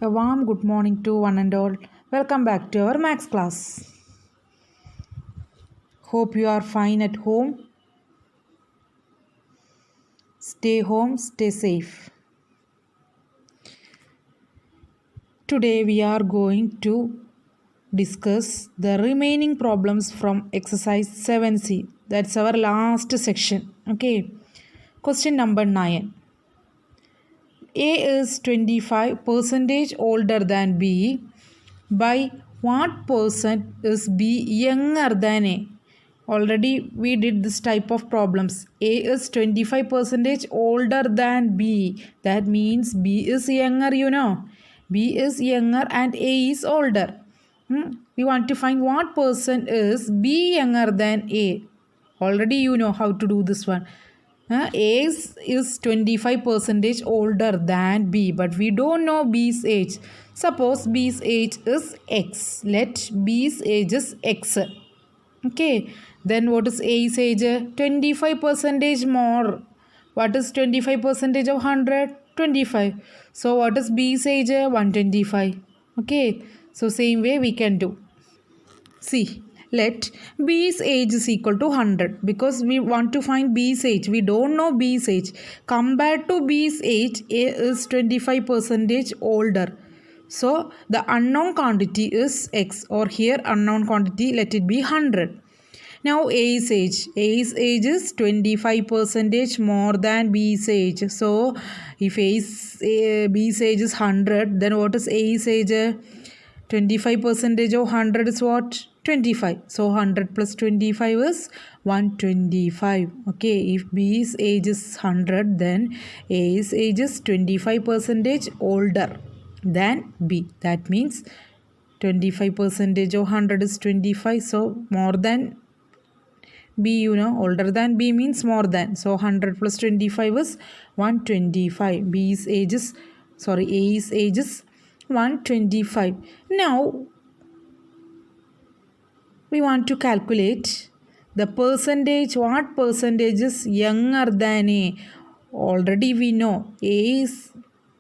A warm good morning to one and all. Welcome back to our maths class. Hope you are fine at home. Stay home, stay safe. Today we are going to discuss the remaining problems from exercise 7C. That's our last section. Okay. Question number 9. A is 25% older than B. By what percent is B younger than A? Already we did this type of problems. A is 25% older than B. That means B is younger, B is younger and A is older. We want to find what percent is B younger than A. Already you know how to do this one. A is 25% older than B, but we don't know B's age. Suppose B's age is X. Let B's age is X. Okay. Then what is A's age? 25% more. What is 25% of 100? 25. So what is B's age? 125. Okay. So same way we can do. See. Let B's age is equal to 100 because we want to find B's age. We don't know B's age. Compared to B's age, A is 25% older. So the unknown quantity is X, or here unknown quantity, let it be 100. Now A's age. A's age is 25% more than B's age. So if B's age is 100, then what is A's age? 25% of 100 is what? 25. So 100 plus 25 is 125. Okay, if B's age is 100, then A's age is 25% older than B. That means 25% of 100 is 25. So more than B, older than B means more than. So 100 plus 25 is 125. A's age is 125. Now we want to calculate the percentage. What percentage is younger than A? Already we know A is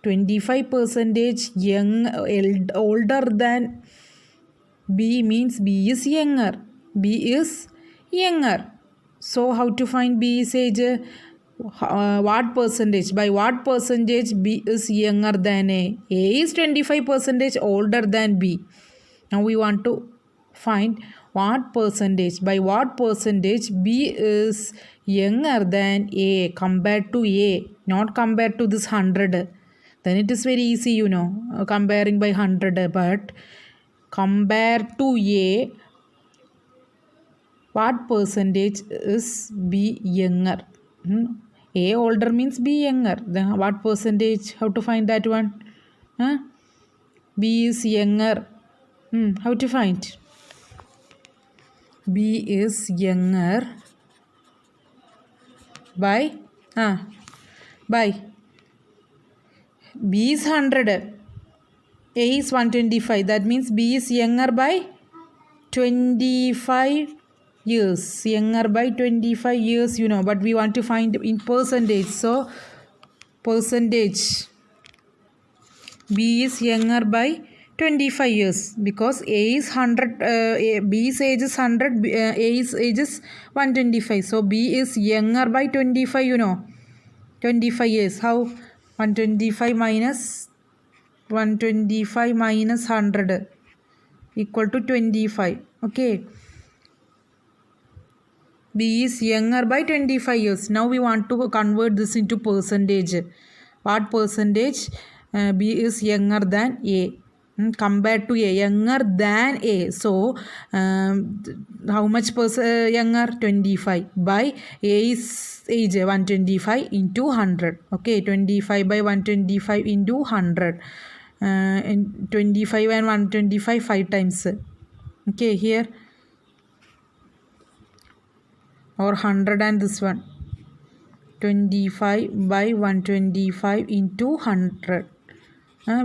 25% older than B, means B is younger. B is younger. So how to find B's age? What percentage? By what percentage B is younger than A? A is 25% older than B. Now we want to find what percentage, by what percentage B is younger than A compared to A, not compared to this 100. Then it is very easy, comparing by 100, but compared to A, what percentage is B younger? A older means B younger. Then what percentage? How to find that one? B is younger. How to find? B is younger by B is 100, A is 125. That means B is younger by 25 years. Younger by 25 years, but we want to find in percentage. So percentage, B is younger by 25 years because A is 100, B's age is 100, A's age is 125. So B is younger by 25, 25 years. How? 125 minus 100 equal to 25. Okay. B is younger by 25 years. Now we want to convert this into percentage. What percentage? B is younger than A. Compared to A, younger than A. So how much younger? 25 by A's age 125 into 100. Okay, 25 by 125 into 100. And 25 and 125 5 times. Okay, here, or 100 and this one, 25 by 125 into 100.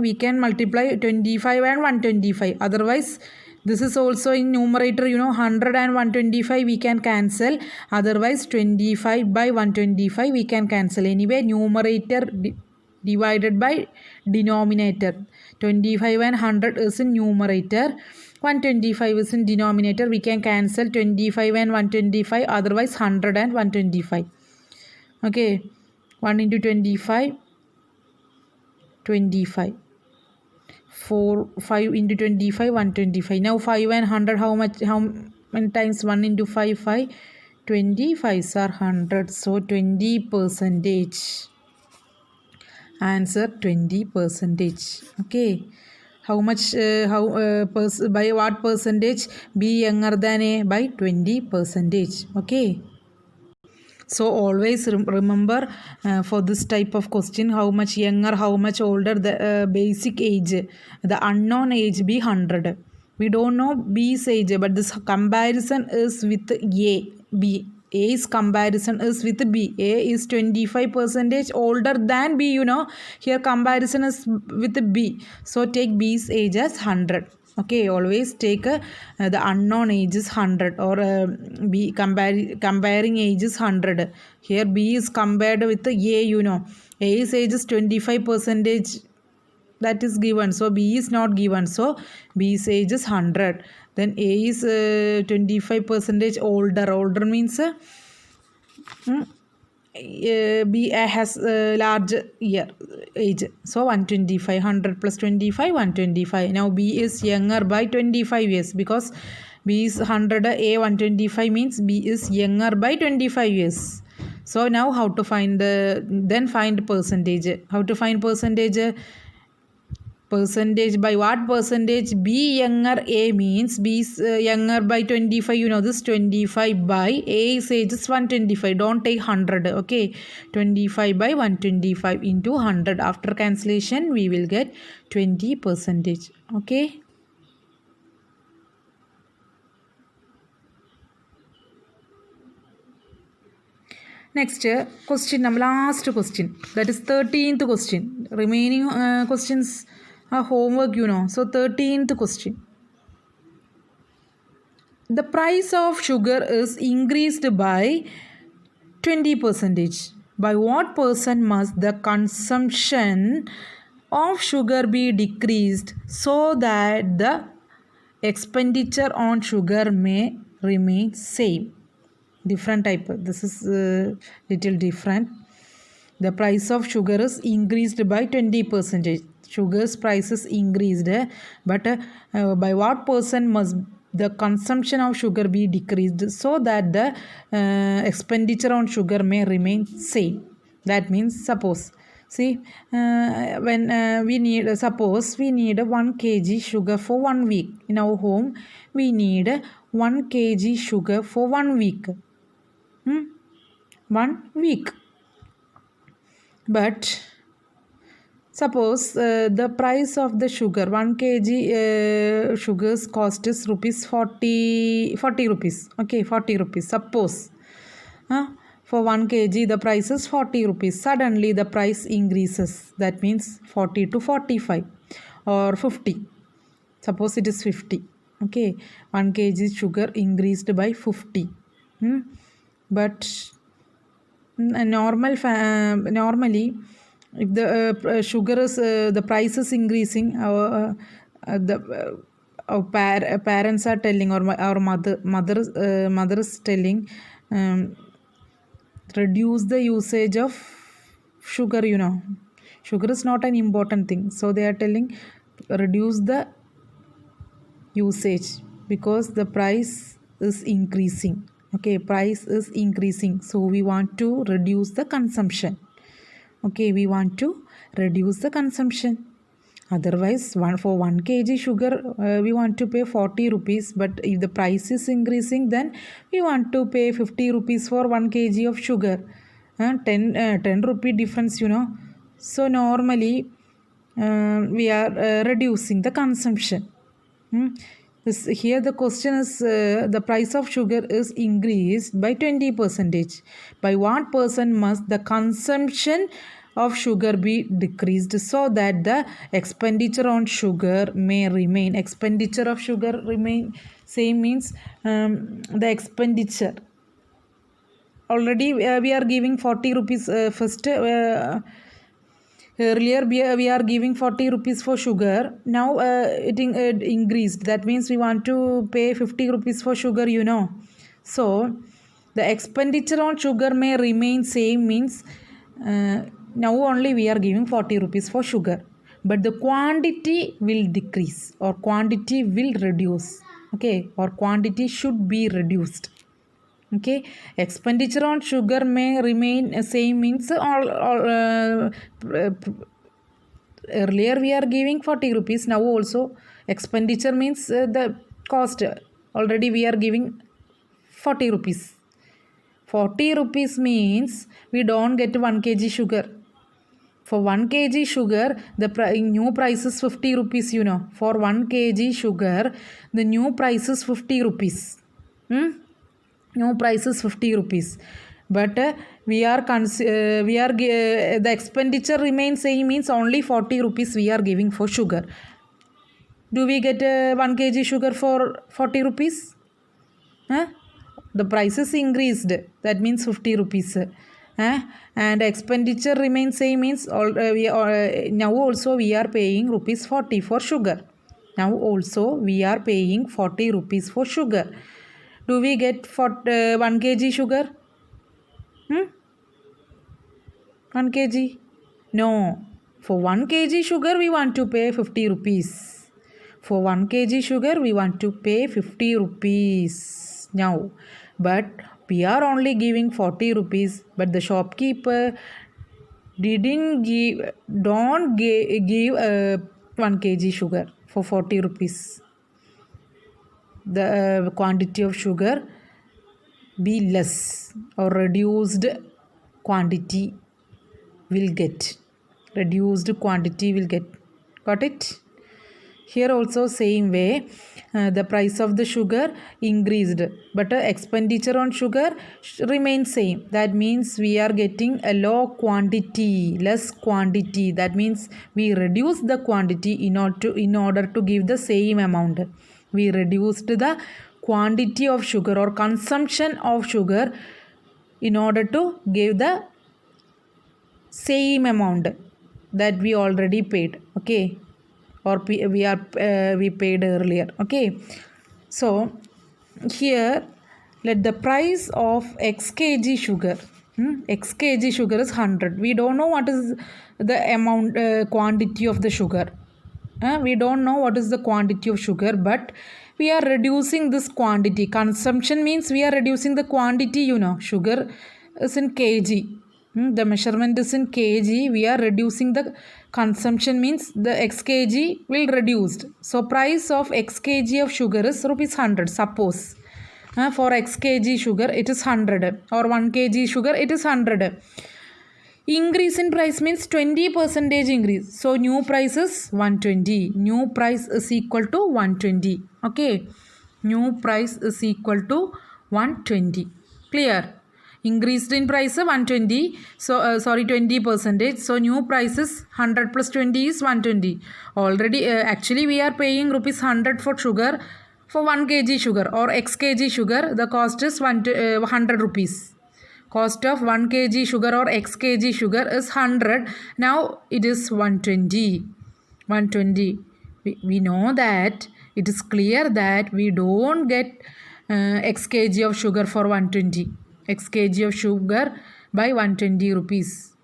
We can multiply 25 and 125. Otherwise, this is also in numerator, 100 and 125 we can cancel. Otherwise, 25 by 125 we can cancel. Anyway, numerator divided by denominator. 25 and 100 is in numerator. 125 is in denominator. We can cancel 25 and 125, otherwise 100 and 125. Okay, 1 into 25, 25. 5 into 25, 125. Now 5 and 100, how many times? 1 into 5, 5. 25s are 100. So 20%. Answer 20%. Okay. How much, by what percentage? B younger than A by 20%. Okay. So always remember for this type of question, how much younger, how much older, the basic age, the unknown age be 100. We don't know B's age, but this comparison is with A, B. A's comparison is with B. A is 25% older than B, Here comparison is with B. So take B's age as 100. Okay, always take the unknown age is 100, or B comparing age is 100. Here B is compared with A, A's age is 25%, that is given. So B is not given. So B's age is 100. Then A is 25% older. Older means B has large year age. So 125, 100 plus 25, 125. Now B is younger by 25 years, because B is 100, A 125 means B is younger by 25 years. So now how to find find percentage. How to find percentage? Percentage by what percentage? B younger A means B is younger by 25. This 25 by A's age is 125. Don't take 100. Okay, 25 by 125 into 100. After cancellation, we will get 20%. Okay. Next question, last question. That is 13th question. Remaining questions are homework, So 13th question. The price of sugar is increased by 20%. By what percent must the consumption of sugar be decreased so that the expenditure on sugar may remain same? Different type. This is little different. The price of sugar is increased by 20%. Sugar's price is increased, but by what percent must the consumption of sugar be decreased so that the expenditure on sugar may remain same? That means, suppose, see, when we need 1 kg sugar for 1 week. In our home, we need 1 kg sugar for 1 week. 1 week. But suppose the price of the sugar, 1 kg sugar's cost is ₹40. Okay, 40 rupees. Suppose for 1 kg the price is 40 rupees. Suddenly the price increases. That means 40 to 45 or 50. Suppose it is 50. Okay, 1 kg sugar increased by 50. But normally, if the sugar is the price is increasing, our parents are telling, or our mother is telling, reduce the usage of sugar. Sugar is not an important thing, so they are telling reduce the usage because the price is increasing. Okay, price is increasing, so we want to reduce the consumption. Okay, we want to reduce the consumption. Otherwise, for 1 kg sugar, we want to pay 40 rupees. But if the price is increasing, then we want to pay 50 rupees for 1 kg of sugar. 10 rupee difference, So normally, we are reducing the consumption. Here the question is the price of sugar is increased by 20%. By what percent must the consumption of sugar be decreased so that the expenditure on sugar may remain? Expenditure of sugar remain same means the expenditure. Already we are giving 40 rupees first. Earlier we are giving 40 rupees for sugar. Now it increased. That means we want to pay 50 rupees for sugar, you know. So the expenditure on sugar may remain same, means now only we are giving 40 rupees for sugar, but the quantity will decrease or quantity will reduce. Okay, or quantity should be reduced. Okay, expenditure on sugar may remain same, means earlier we are giving 40 rupees, now also expenditure means the cost already we are giving 40 rupees. 40 rupees means we don't get 1 kg sugar. For 1 kg sugar, the new price is 50 rupees, you know. For 1 kg sugar, the new price is 50 rupees. New price is 50 rupees. But the expenditure remains same, means only 40 rupees we are giving for sugar. Do we get 1 kg sugar for 40 rupees? The price is increased, that means 50 rupees. And expenditure remains same, means now also we are paying rupees 40 for sugar. Now also we are paying 40 rupees for sugar. Do we get 1 kg sugar? 1 kg? No. For 1 kg sugar we want to pay 50 rupees. For 1 kg sugar we want to pay 50 rupees now. But we are only giving 40 rupees, but the shopkeeper don't give 1 kg sugar for 40 rupees. The quantity of sugar be less, or reduced quantity will get. Reduced quantity will get. Got it? Here also same way, the price of the sugar increased, but expenditure on sugar remains same. That means we are getting a low quantity, less quantity. That means we reduce the quantity in order to give the same amount. We reduced the quantity of sugar or consumption of sugar in order to give the same amount that we already paid. Okay, or we paid earlier. Okay, so here let the price of x kg sugar, x kg sugar is 100. We don't know what is the amount quantity of the sugar. We don't know what is the quantity of sugar, but we are reducing this quantity. Consumption means we are reducing the quantity, you know. Sugar is in kg. The measurement is in kg. We are reducing the consumption, means the x kg will reduced. So price of x kg of sugar is rupees 100. Suppose for x kg sugar it is 100, or 1 kg sugar it is 100. Increase in price means 20% increase. So new price is 120. New price is equal to 120. Okay. New price is equal to 120. Clear? Increased in price 120. So 20%. So new price is 100 plus 20 is 120. Already actually we are paying rupees 100 for sugar. For 1 kg sugar or x kg sugar, the cost is 100 rupees. Cost of 1 kg sugar or x kg sugar is 100. Now it is 120. 120. We know that it is clear that we don't get x kg of sugar for 120. X kg of sugar by 120 rupees.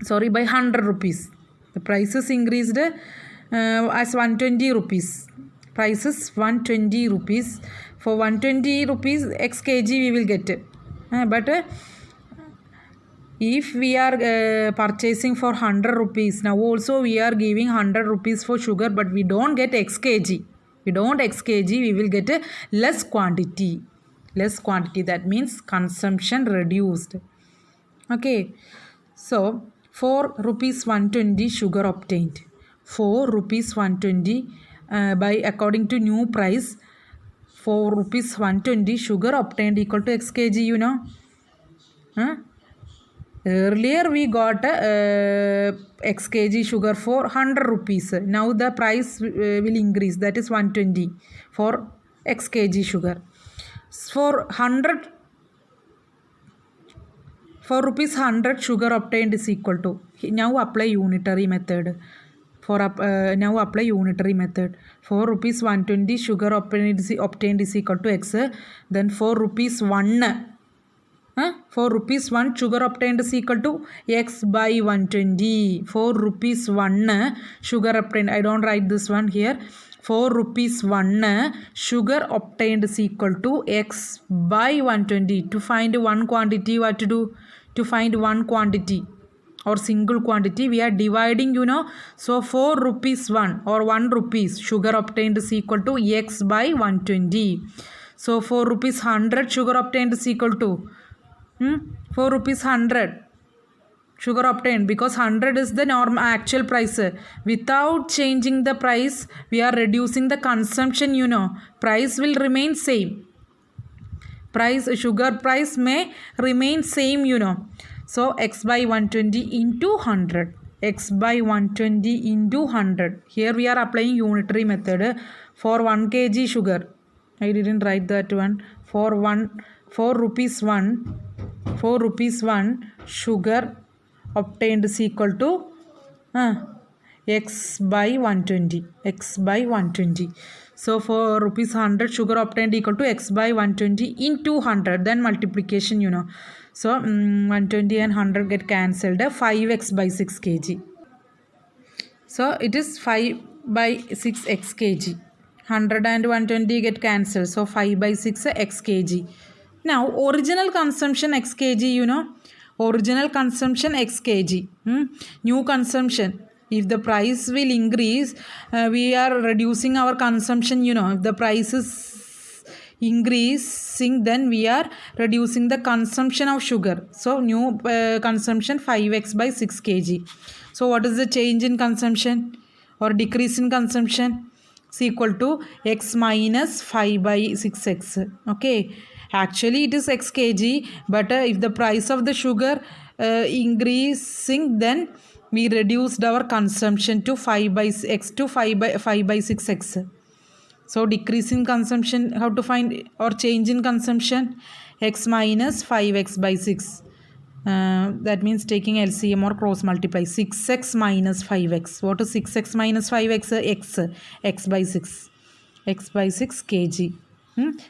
Sorry, by 100 rupees. The price is increased as 120 rupees. Price is 120 rupees. For 120 rupees x kg we will get it. But if we are purchasing for 100 rupees, now also we are giving 100 rupees for sugar, but we don't get x kg. We don't x kg, we will get a less quantity. Less quantity, that means consumption reduced. Okay, so 4 rupees 120 sugar obtained. 4 rupees 120 by according to new price. 4 rupees 120 sugar obtained equal to x kg, you know. Earlier we got x kg sugar for 100 rupees. Now the price will increase, that is 120 for x kg sugar. For 100 For rupees 100 sugar obtained is equal to, now apply unitary method. Now apply unitary method. For rupees 120 sugar obtained is equal to x. Then for rupees 1 for rupees 1 sugar obtained is equal to x by 120. For rupees 1 sugar obtained, I don't write this one here. For rupees 1 sugar obtained is equal to x by 120. To find one quantity, what to do? To find one quantity or single quantity, we are dividing, so for rupees 1 or 1 rupees sugar obtained is equal to x by 120. So for rupees 100 sugar obtained is equal to for rupees 100 sugar obtained, because 100 is the normal actual price. Without changing the price, we are reducing the consumption, price will remain same. Sugar price may remain same, So x by 120 into 100. X by 120 into 100. Here we are applying unitary method. For 1 kg sugar, I didn't write that one. For rupees 1 sugar obtained is equal to x by 120. X by 120. So for rupees 100 sugar obtained equal to x by 120 into 100. Then multiplication, So 120 and 100 get cancelled. 5x by 6 kg. So it is 5 by 6 x kg. 100 and 120 get cancelled. So 5 by 6 x kg. Now original consumption x kg, Original consumption x kg. New consumption. If the price will increase, we are reducing our consumption, If the price is increasing, then we are reducing the consumption of sugar. So new consumption 5x by 6 kg. So what is the change in consumption or decrease in consumption? Is equal to x minus 5 by 6x. Okay. Actually it is x kg, but if the price of the sugar increasing, then we reduced our consumption to 5 by x to 5 by 6x. So decrease in consumption, how to find, or change in consumption? X minus 5x by 6. That means taking LCM or cross multiply. 6x minus 5x. What is 6x minus 5x? X by 6. X by 6 kg.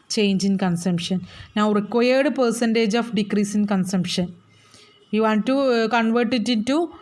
Change in consumption. Now required percentage of decrease in consumption. We want to convert it into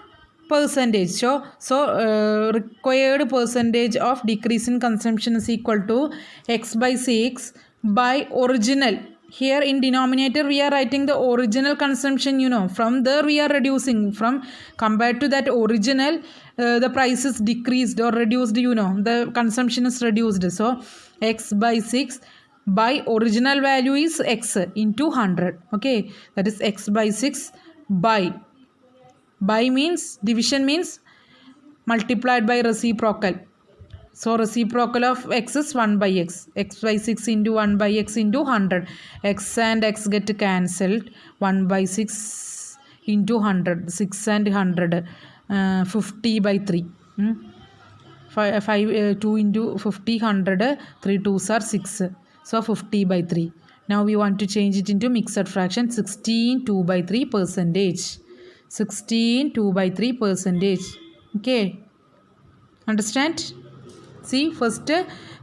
percentage. So required percentage of decrease in consumption is equal to x by 6 by original. Here in denominator we are writing the original consumption, From there we are reducing. From compared to that original, the price is decreased or reduced, The consumption is reduced. So x by 6 by original value is x into 100. Okay. That is x by 6 by. By means, division means multiplied by reciprocal. So reciprocal of x is 1 by x. X by 6 into 1 by x into 100. X and x get cancelled. 1 by 6 into 100. 6 and 100. 50 by 3. 2 into 50, 100. 3 2s are 6. So 50 by 3. Now we want to change it into mixed fraction. 16 2 by 3 percentage. 16 2 by 3 percentage. Okay. Understand? See, first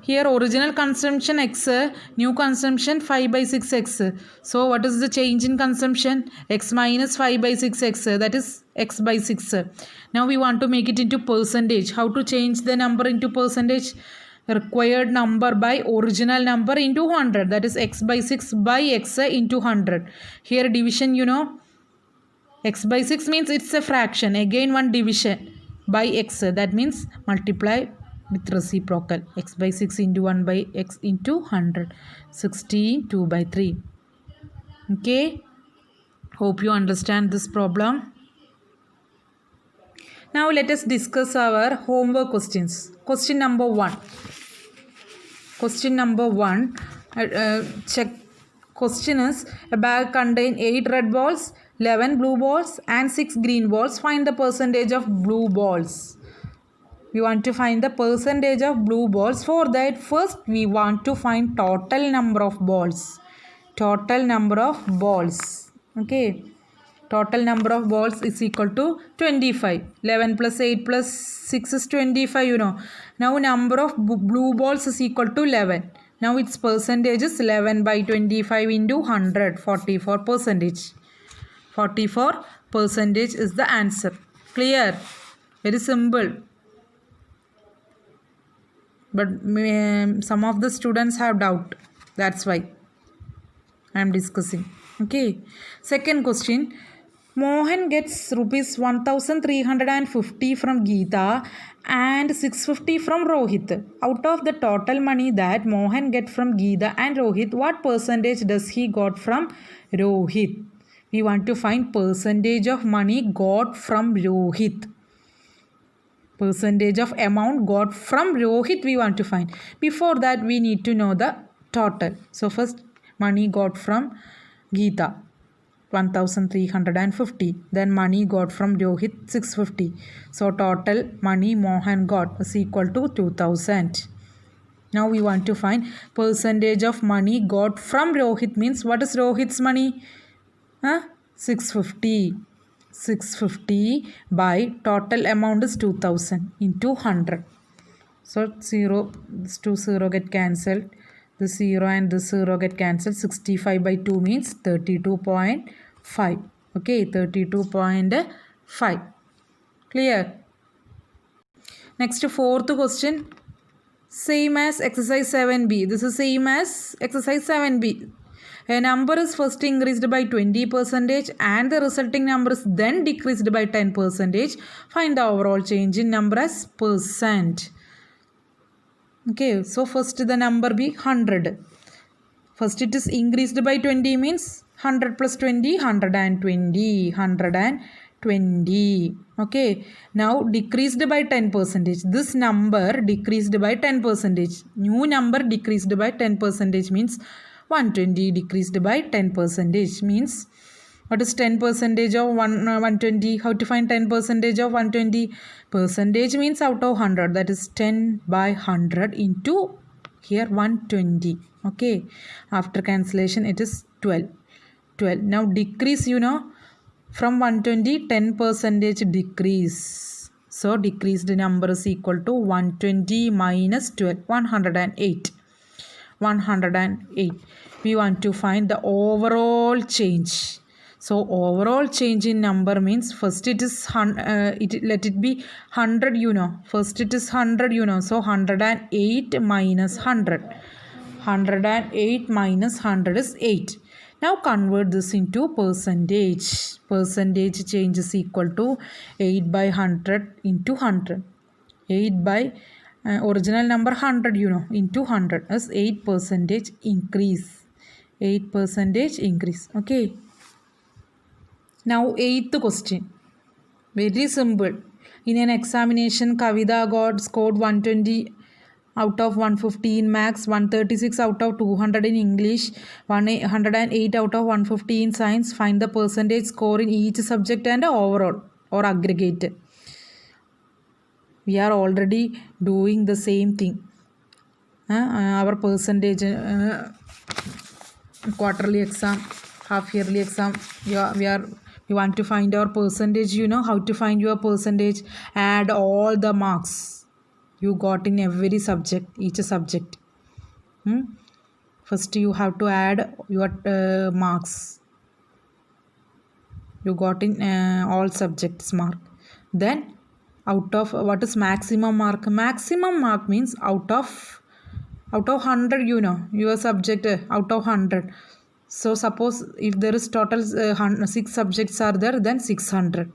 here original consumption x, new consumption 5 by 6x. So what is the change in consumption? X minus 5 by 6x, that is x by 6. Now we want to make it into percentage. How to change the number into percentage? Required number by original number into 100, that is x by 6 by x into 100. Here division, x by 6 means it's a fraction. Again one division by x, that means multiply with reciprocal. X by 6 into 1 by x into 100. 16 2 by 3. Okay. Hope you understand this problem. Now let us discuss our homework questions. Question number 1. Question number 1. Check. Question is, a bag contains 8 red balls, 11 blue balls and 6 green balls. Find the percentage of blue balls. We want to find the percentage of blue balls. For that, first we want to find total number of balls. Total number of balls. Okay. Total number of balls is equal to 25. 11 plus 8 plus 6 is 25, you know. Now number of blue balls is equal to 11. Now its percentage is 11 by 25 into 100, 44 percentage. 44 percentage is the answer. Clear? Very simple. But some of the students have doubt. That's why I am discussing. Okay. Second question. Mohan gets rupees 1350 from Geeta and 650 from Rohit. Out of the total money that Mohan get from Geeta and Rohit, what percentage does he got from Rohit? We want to find percentage of money got from Rohit. Percentage of amount got from Rohit we want to find. Before that we need to know the total. So first money got from Geeta 1350. Then money got from Rohit 650. So total money Mohan got is equal to 2000. Now we want to find percentage of money got from Rohit means what is Rohit's money? 650. 650 by total amount is 2000 into 100. So 0, this 2 0 get cancelled. This 0 and this 0 get cancelled. 65 by 2 means 32.5. Okay, 32.5. Clear? Next, fourth question. Same as exercise 7b. This is same as exercise 7b. A number is first increased by 20% and the resulting number is then decreased by 10%. Find the overall change in number as percent. Okay, so first the number be 100. First it is increased by 20 means 100 plus 20, 120. 120. Okay, now decreased by 10%. This number decreased by 10%. New number decreased by 10% means 120 decreased by 10% means what is 10% of 120? How to find 10% of 120? Percentage means out of 100, that is 10 by 100 into here 120. Okay, after cancellation it is 12. Now decrease, you know, from 120 10% decrease. So decreased number is equal to 120 minus 12, 108. 108. We want to find the overall change. So overall change in number means first it is let it be 100, you know. First it is 100, you know. So 108 minus 100. 108 minus 100 is 8. Now convert this into percentage. Percentage change is equal to 8 by 100 into 100. 8 by original number 100, you know, into 100 is 8% increase. 8% increase. Okay. Now 8th question. Very simple. In an examination, Kavita scored 120 out of 150 in maths, 136 out of 200 in English, 108 out of 150 in science. Find the percentage score in each subject and overall or aggregate. We are already doing the same thing. Our percentage quarterly exam, half yearly exam, we want to find our percentage. You know how to find your percentage. Add all the marks you got in every subject, each subject. First you have to add your marks you got in all subjects mark. Then out of what is maximum mark? Maximum mark means out of 100, you know, your subject out of 100. So suppose if there is total 6 subjects are there, then 600.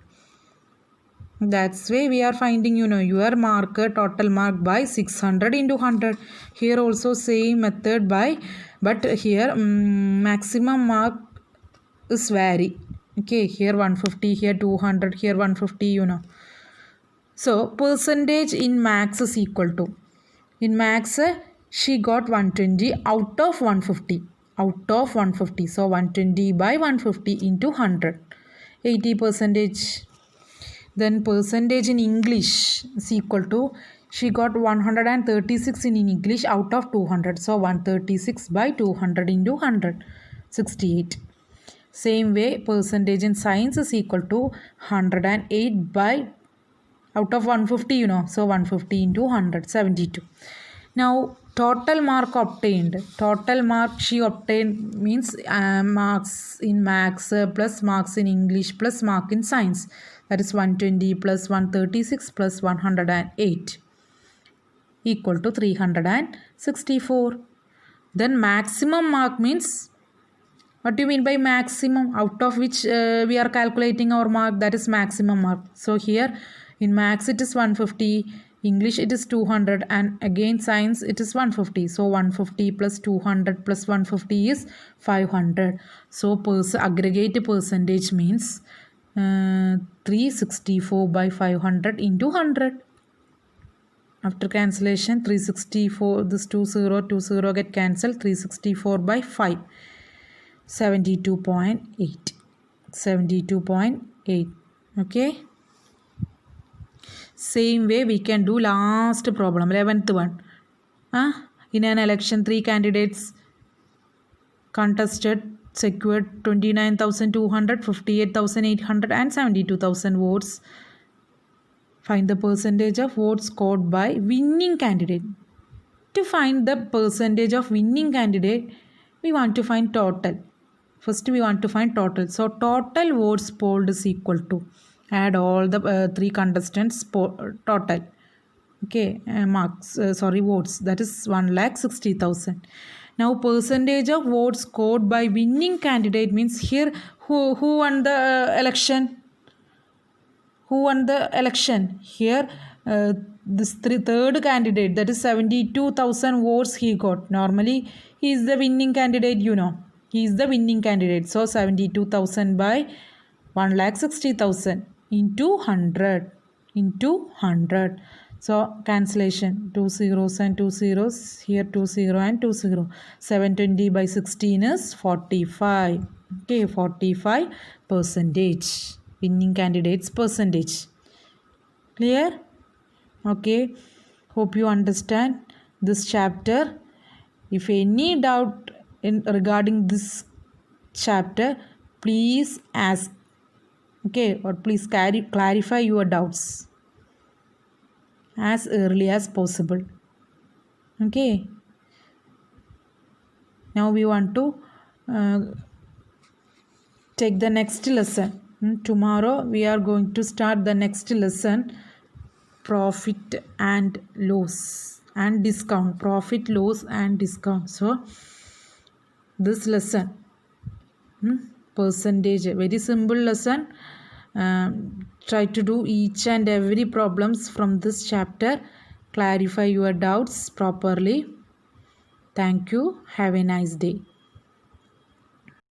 That's way we are finding, you know, your mark, total mark by 600 into 100. Here also same method by, but here maximum mark is vary. Okay, here 150, here 200, here 150, you know. So percentage in max is equal to, in max she got 120 out of 150. Out of 150. So 120 by 150 into 100. 80%. Then percentage in English is equal to, she got 136 in English out of 200. So 136 by 200 into 100. 68. Same way, percentage in science is equal to 108 by, out of 150, so 150 into 100, 72. Now, total mark obtained. Total mark she obtained means marks in maths plus marks in English plus mark in science. That is 120 plus 136 plus 108 equal to 364. Then maximum mark means, what do you mean by maximum? Out of which we are calculating our mark, that is maximum mark. So here in maths it is 150, English it is 200, and again science it is 150. So 150 plus 200 plus 150 is 500. So aggregate percentage means 364 by 500 into 100. After cancellation, 364, this 20 get cancelled, 364 by 5. 72.8. 72.8. Okay. Same way we can do last problem, 11th one. In an election, 3 candidates contested, secured 29,200, 58,800 and 72,000 votes. Find the percentage of votes scored by winning candidate. To find the percentage of winning candidate, we want to find total. First we want to find total. So total votes polled is equal to, add all the 3 contestants total. Okay, votes. That is 1,60,000. Now percentage of votes scored by winning candidate means here who won the election? Who won the election? Here this third candidate, that is 72,000 votes he got. Normally he is the winning candidate, He is the winning candidate. So 72,000 by 1,60,000 into 100. Into 100. So cancellation. 2 zeros and 2 zeros. Here 2 0 and 2 0. 720 by 16 is 45. Okay, 45 percentage. Winning candidates percentage. Clear? Okay. Hope you understand this chapter. If any doubt regarding this chapter, please ask. Okay, or please clarify your doubts as early as possible. Okay. Now we want to take the next lesson. Tomorrow we are going to start the next lesson, profit and loss and discount. Profit, loss and discount. So this lesson, percentage, very simple lesson. Try to do each and every problems from this chapter. Clarify your doubts properly. Thank you. Have a nice day.